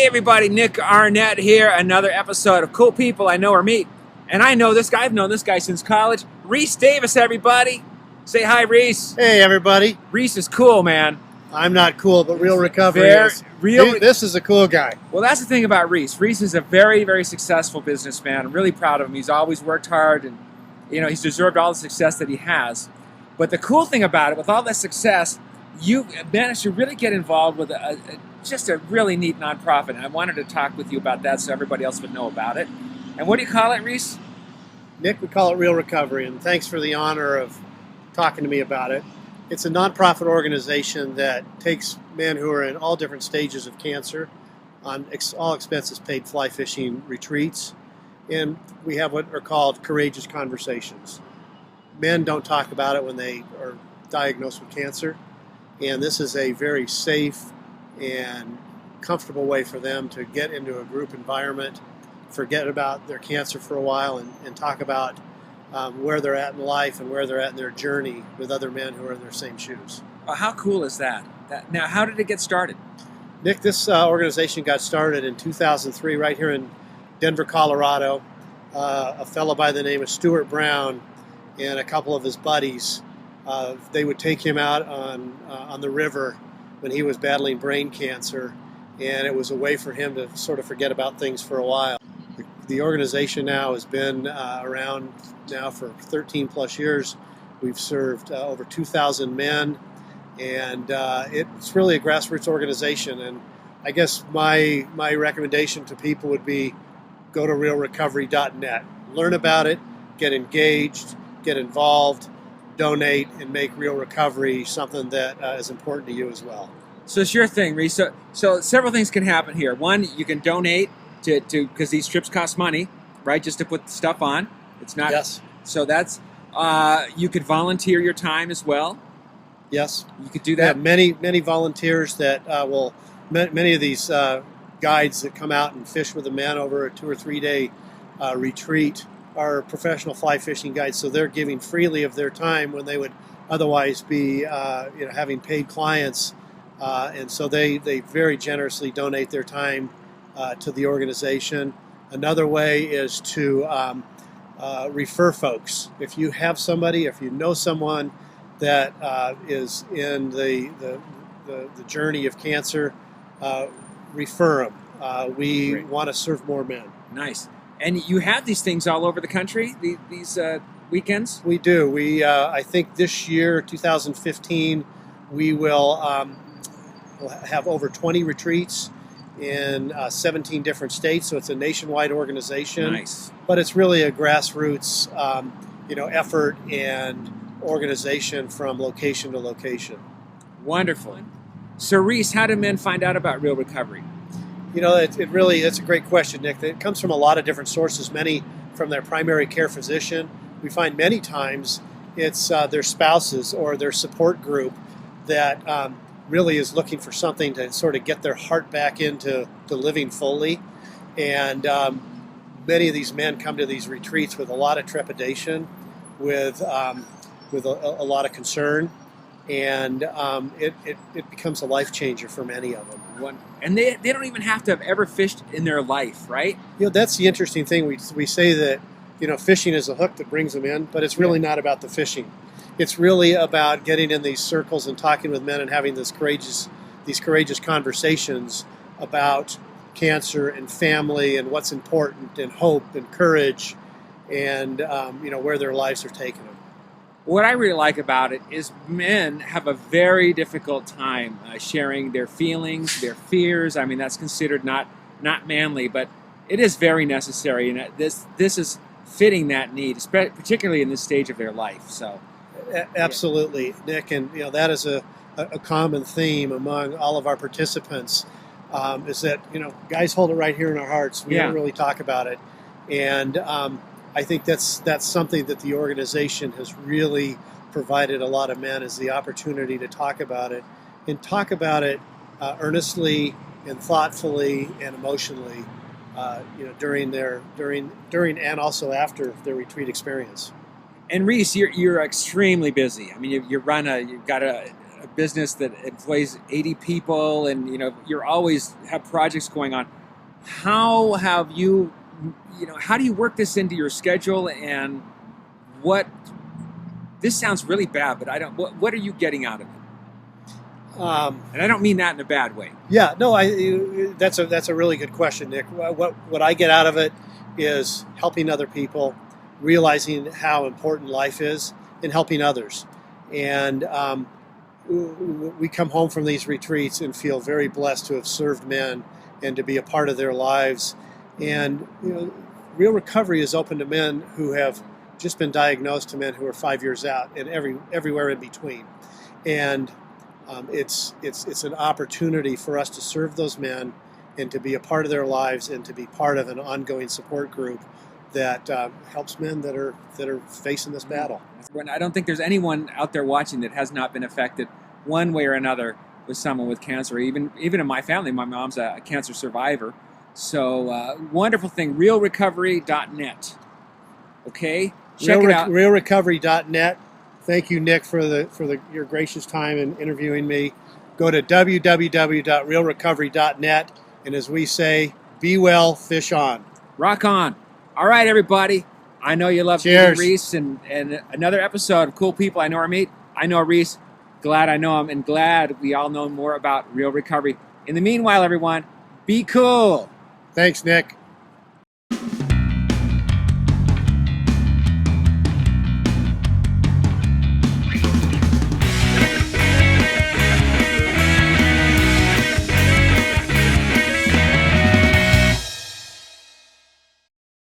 everybody, Nick Arnette here. Another episode of Cool People I Know or Meet. And I know this guy. I've known this guy since college. Rees Davis, everybody. Say hi, Rees. Hey, everybody. Rees is cool, man. I'm not cool, but Real Recovery is. This is a cool guy. Well, that's the thing about Rees. Rees is a very, very successful businessman. I'm really proud of him. He's always worked hard, and he's deserved all the success that he has. But the cool thing about it, with all that success, you managed to really get involved with just a really neat nonprofit. And I wanted to talk with you about that so everybody else would know about it. And what do you call it, Rees? Nick, we call it Real Recovery, and thanks for the honor of talking to me about it. It's a nonprofit organization that takes men who are in all different stages of cancer on all expenses paid fly fishing retreats. And we have what are called courageous conversations. Men don't talk about it when they are diagnosed with cancer. And this is a very safe and comfortable way for them to get into a group environment, forget about their cancer for a while, and talk about where they're at in life and where they're at in their journey with other men who are in their same shoes. How cool is that? Now, how did it get started? Nick, this organization got started in 2003 right here in Denver, Colorado. A fellow by the name of Stuart Brown and a couple of his buddies, they would take him out on the river when he was battling brain cancer, and it was a way for him to sort of forget about things for a while. The organization now has been around now for 13 plus years. We've served over 2,000 men, and it's really a grassroots organization. And I guess my recommendation to people would be go to realrecovery.net. Learn about it, get engaged, get involved, donate, and make Real Recovery something that is important to you as well. So it's your thing, Rees. So several things can happen here. One, you can donate to because these trips cost money, right? Just to put stuff on. It's not. Yes. So that's you could volunteer your time as well. Yes. You could do We that. have many volunteers that many of these guides that come out and fish with the men over a 2 or 3 day retreat are professional fly fishing guides, so they're giving freely of their time when they would otherwise be having paid clients, and so they very generously donate their time to the organization. Another way is to refer folks. If you have somebody, if you know someone that is in the journey of cancer, refer them. We Great. want to serve more men. Nice. And you have these things all over the country, these weekends? We do. We I think this year, 2015, we will we'll have over 20 retreats in 17 different states. So it's a nationwide organization. Nice. But it's really a grassroots effort and organization from location to location. Wonderful. So Rees, how do men find out about Real Recovery? It's a great question, Nick. It comes from a lot of different sources, many from their primary care physician. We find many times it's their spouses or their support group that really is looking for something to sort of get their heart back into living fully. And many of these men come to these retreats with a lot of trepidation, with a lot of concern, and it becomes a life changer for many of them. And they don't even have to have ever fished in their life, right? That's the interesting thing. We say that fishing is a hook that brings them in, but it's really not about the fishing. It's really about getting in these circles and talking with men and having these courageous conversations about cancer and family and what's important and hope and courage and where their lives are taking them. What I really like about it is men have a very difficult time sharing their feelings, their fears. I mean, that's considered not manly, but it is very necessary, and this is fitting that need, particularly in this stage of their life. So, absolutely, Nick, and that is a common theme among all of our participants. Is that guys hold it right here in our hearts. We don't really talk about it, and I think that's something that the organization has really provided a lot of men, is the opportunity to talk about it, and talk about it earnestly and thoughtfully and emotionally, during and also after their retreat experience. And Rees, you're extremely busy. I mean, you've got a business that employs 80 people, and you're always have projects going on. how have you, how do you work this into your schedule, and this sounds really bad, but what are you getting out of it? And I don't mean that in a bad way. Yeah, no, that's a really good question, Nick. What I get out of it is helping other people, realizing how important life is, and helping others. And we come home from these retreats and feel very blessed to have served men and to be a part of their lives. And Real Recovery is open to men who have just been diagnosed, to men who are 5 years out, and everywhere in between. And it's an opportunity for us to serve those men and to be a part of their lives and to be part of an ongoing support group that helps men that are facing this battle. I don't think there's anyone out there watching that has not been affected one way or another with someone with cancer. Even in my family, my mom's a cancer survivor. So wonderful thing, realrecovery.net. Okay, check it out. Realrecovery.net. Thank you, Nick, for your gracious time in interviewing me. Go to www.realrecovery.net, and as we say, be well, fish on. Rock on. All right, everybody. I know you love Rees, and another episode of Cool People I Know or Meet. I know Rees. Glad I know him, and glad we all know more about Real Recovery. In the meanwhile, everyone, be cool. Thanks, Nick.